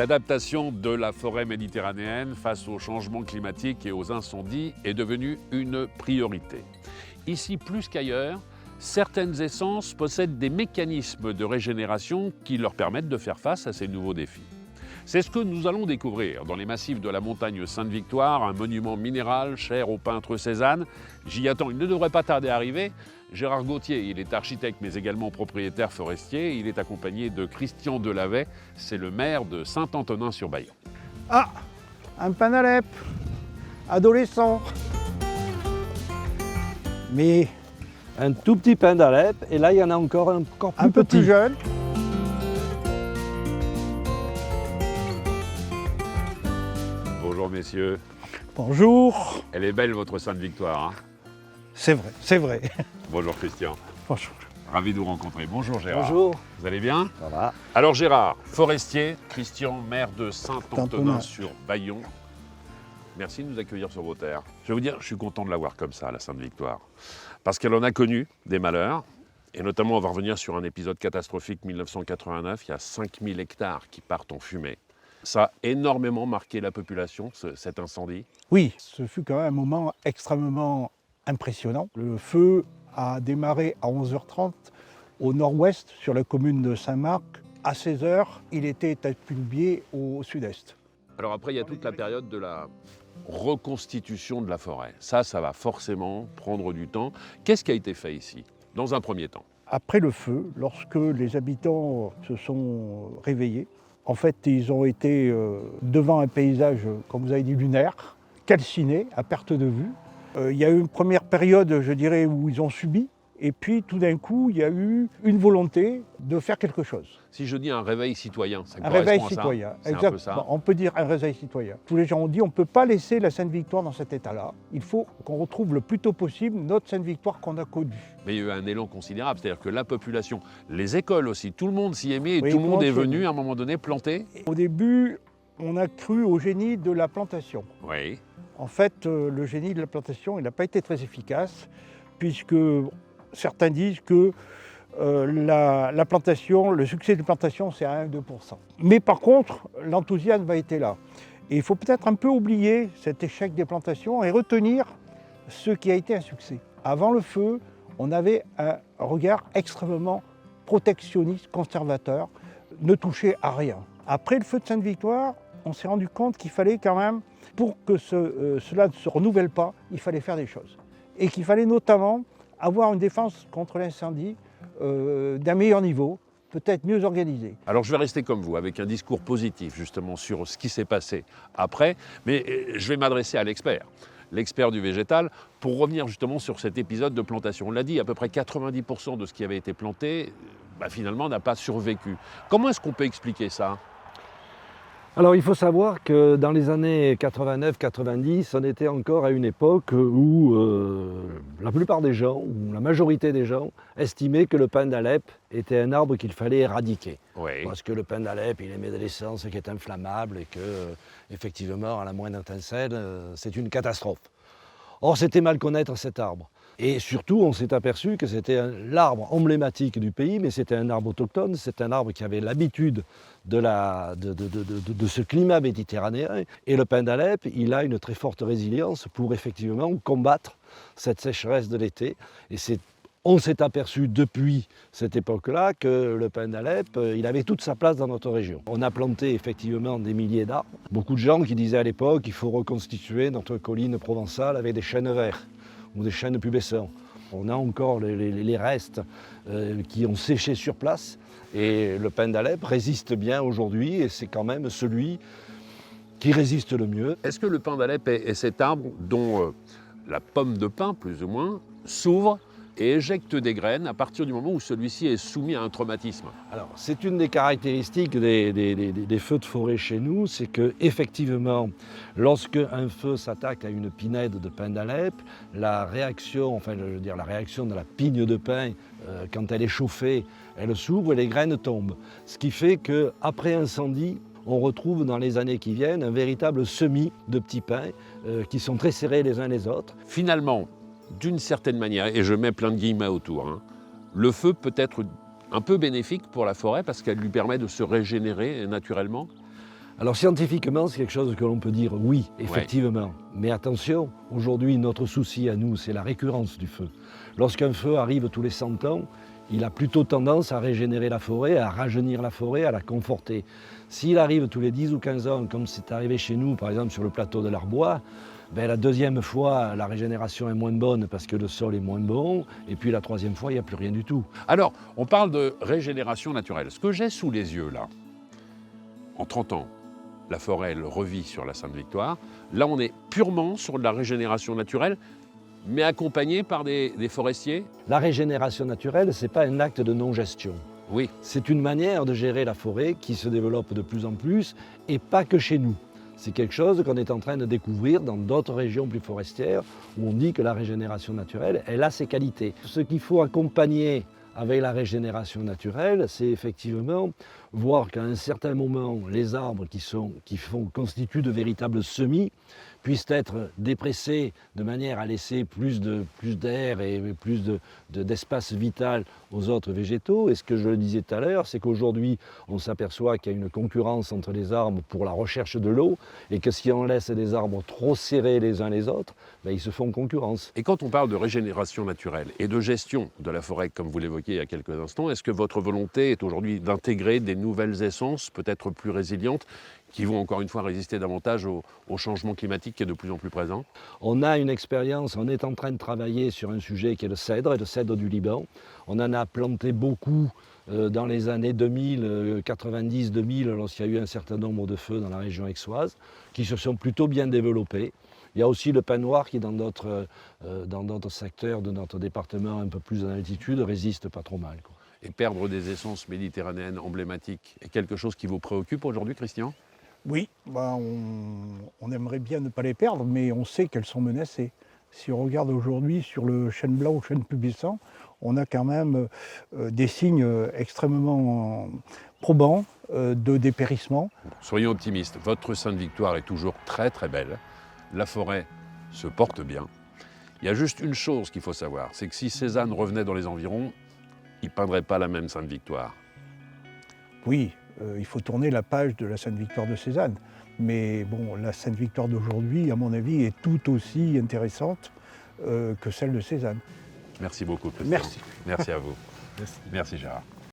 L'adaptation de la forêt méditerranéenne face aux changements climatiques et aux incendies est devenue une priorité. Ici, plus qu'ailleurs, certaines essences possèdent des mécanismes de régénération qui leur permettent de faire face à ces nouveaux défis. C'est ce que nous allons découvrir dans les massifs de la montagne Sainte-Victoire, un monument minéral cher au peintre Cézanne. J'y attends, il ne devrait pas tarder à arriver. Gérard Gauthier, il est architecte mais également propriétaire forestier. Il est accompagné de Christian Delavet, c'est le maire de Saint-Antonin-sur-Bayon. Ah, un pin d'Alep, adolescent. Mais Un tout petit pin d'Alep, et là il y en a encore un peu plus jeune. Bonjour messieurs. Bonjour. Elle est belle votre Sainte-Victoire. Hein. C'est vrai, c'est vrai. Bonjour Christian. Bonjour. Ravi de vous rencontrer. Bonjour Gérard. Bonjour. Vous allez bien? Ça va. Alors Gérard, forestier, Christian, maire de Saint-Antonin-sur-Bayon. Merci de nous accueillir sur vos terres. Je vais vous dire, je suis content de la voir comme ça, la Sainte-Victoire. Parce qu'elle en a connu des malheurs. Et notamment, on va revenir sur un épisode catastrophique 1989. Il y a 5000 hectares qui partent en fumée. Ça a énormément marqué la population, cet incendie. Oui, ce fut quand même un moment extrêmement impressionnant. Le feu a démarré à 11h30 au nord-ouest, sur la commune de Saint-Marc. À 16h, il était à Pulbier au sud-est. Alors après, il y a toute la période de la reconstitution de la forêt. Ça va forcément prendre du temps. Qu'est-ce qui a été fait ici, dans un premier temps? Après le feu, lorsque les habitants se sont réveillés, en fait, ils ont été devant un paysage, comme vous avez dit, lunaire, calciné, à perte de vue. Il y a eu une première période, je dirais, où ils ont subi. Et puis, tout d'un coup, il y a eu une volonté de faire quelque chose. Si je dis un réveil citoyen, ça Un correspond réveil à citoyen, ça? C'est un peu exactement. ça. On peut dire un réveil citoyen. Tous les gens ont dit on ne peut pas laisser la Sainte-Victoire dans cet état-là. Il faut qu'on retrouve le plus tôt possible notre Sainte-Victoire qu'on a connue. Mais il y a eu un élan considérable, c'est-à-dire que la population, les écoles aussi, tout le monde s'y est mis et Oui, tout le monde est s'y est venu mis. à un moment donné planter. Au début, on a cru au génie de la plantation. Oui. En fait, le génie de la plantation, il n'a pas été très efficace, puisque certains disent que la plantation, le succès de plantation, c'est à 1-2%. Mais par contre, l'enthousiasme a été là. Et il faut peut-être un peu oublier cet échec des plantations et retenir ce qui a été un succès. Avant le feu, on avait un regard extrêmement protectionniste, conservateur, ne toucher à rien. Après le feu de Sainte-Victoire, on s'est rendu compte qu'il fallait quand même, pour que cela ne se renouvelle pas, il fallait faire des choses. Et qu'il fallait notamment avoir une défense contre l'incendie d'un meilleur niveau, peut-être mieux organisée. Alors je vais rester comme vous, avec un discours positif justement sur ce qui s'est passé après, mais je vais m'adresser à l'expert du végétal, pour revenir justement sur cet épisode de plantation. On l'a dit, à peu près 90% de ce qui avait été planté, finalement n'a pas survécu. Comment est-ce qu'on peut expliquer ça ? Alors il faut savoir que dans les années 89-90, on était encore à une époque où la plupart des gens, ou la majorité des gens, estimaient que le pin d'Alep était un arbre qu'il fallait éradiquer. Oui. Parce que le pin d'Alep, il émet de l'essence qui est inflammable et que, effectivement, à la moindre étincelle, c'est une catastrophe. Or, c'était mal connaître cet arbre. Et surtout, on s'est aperçu que c'était l'arbre emblématique du pays, mais c'était un arbre autochtone, c'est un arbre qui avait l'habitude de ce climat méditerranéen. Et le pin d'Alep, il a une très forte résilience pour effectivement combattre cette sécheresse de l'été. Et on s'est aperçu depuis cette époque-là que le pin d'Alep, il avait toute sa place dans notre région. On a planté effectivement des milliers d'arbres. Beaucoup de gens qui disaient à l'époque qu'il faut reconstituer notre colline provençale avec des chênes verts ou des chênes pubescents. On a encore les restes qui ont séché sur place et le pin d'Alep résiste bien aujourd'hui et c'est quand même celui qui résiste le mieux. Est-ce que le pin d'Alep est cet arbre dont la pomme de pin, plus ou moins, s'ouvre et éjecte des graines à partir du moment où celui-ci est soumis à un traumatisme? Alors, c'est une des caractéristiques des feux de forêt chez nous, c'est que effectivement, lorsque un feu s'attaque à une pinède de pin d'Alep, la réaction de la pigne de pin, quand elle est chauffée, elle s'ouvre et les graines tombent. Ce qui fait qu'après incendie, on retrouve dans les années qui viennent un véritable semis de petits pins qui sont très serrés les uns les autres. Finalement, d'une certaine manière, et je mets plein de guillemets autour, le feu peut être un peu bénéfique pour la forêt parce qu'elle lui permet de se régénérer naturellement. Alors scientifiquement, c'est quelque chose que l'on peut dire oui, effectivement. Mais attention, aujourd'hui, notre souci à nous, c'est la récurrence du feu. Lorsqu'un feu arrive tous les 100 ans, il a plutôt tendance à régénérer la forêt, à rajeunir la forêt, à la conforter. S'il arrive tous les 10 ou 15 ans, comme c'est arrivé chez nous, par exemple sur le plateau de l'Arbois, ben, la deuxième fois, la régénération est moins bonne parce que le sol est moins bon, et puis la troisième fois, il n'y a plus rien du tout. Alors, on parle de régénération naturelle. Ce que j'ai sous les yeux là, en 30 ans, la forêt elle revit sur la Sainte-Victoire. Là, on est purement sur de la régénération naturelle, mais accompagné par des forestiers. La régénération naturelle, ce n'est pas un acte de non-gestion. Oui. C'est une manière de gérer la forêt qui se développe de plus en plus, et pas que chez nous. C'est quelque chose qu'on est en train de découvrir dans d'autres régions plus forestières, où on dit que la régénération naturelle, elle a ses qualités. Ce qu'il faut accompagner avec la régénération naturelle, c'est effectivement voir qu'à un certain moment, les arbres qui constituent de véritables semis puissent être dépressés de manière à laisser plus d'air et plus d'espace vital aux autres végétaux. Et ce que je le disais tout à l'heure, c'est qu'aujourd'hui, on s'aperçoit qu'il y a une concurrence entre les arbres pour la recherche de l'eau, et que si on laisse des arbres trop serrés les uns les autres, ben, ils se font concurrence. Et quand on parle de régénération naturelle et de gestion de la forêt, comme vous l'évoquiez il y a quelques instants, est-ce que votre volonté est aujourd'hui d'intégrer des nouvelles essences, peut-être plus résilientes, qui vont encore une fois résister davantage au changement climatique qui est de plus en plus présent? On a une expérience, on est en train de travailler sur un sujet qui est le cèdre du Liban. On en a planté beaucoup dans les années 2000, 90-2000, lorsqu'il y a eu un certain nombre de feux dans la région aixoise, qui se sont plutôt bien développés. Il y a aussi le pin noir qui, dans d'autres secteurs de notre département, un peu plus en altitude, résiste pas trop mal, quoi. Et perdre des essences méditerranéennes emblématiques est quelque chose qui vous préoccupe aujourd'hui, Christian? Oui, on aimerait bien ne pas les perdre, mais on sait qu'elles sont menacées. Si on regarde aujourd'hui sur le chêne blanc ou le chêne pubescent, on a quand même des signes extrêmement probants de dépérissement. Soyons optimistes, votre Sainte-Victoire est toujours très très belle, la forêt se porte bien. Il y a juste une chose qu'il faut savoir, c'est que si Cézanne revenait dans les environs, il ne peindrait pas la même Sainte-Victoire. Oui, il faut tourner la page de la Sainte-Victoire de Cézanne. Mais bon, la Sainte-Victoire d'aujourd'hui, à mon avis, est tout aussi intéressante que celle de Cézanne. Merci beaucoup, Christian. Merci. Merci à vous. Merci. Merci, Gérard.